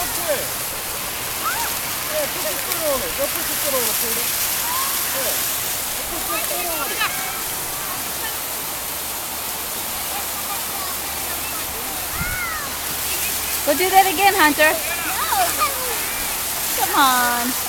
quick. Yeah, put your foot on it. Go put your foot on it, Peter. Yeah. Go put your foot on it. Go do that again, Hunter. Come on.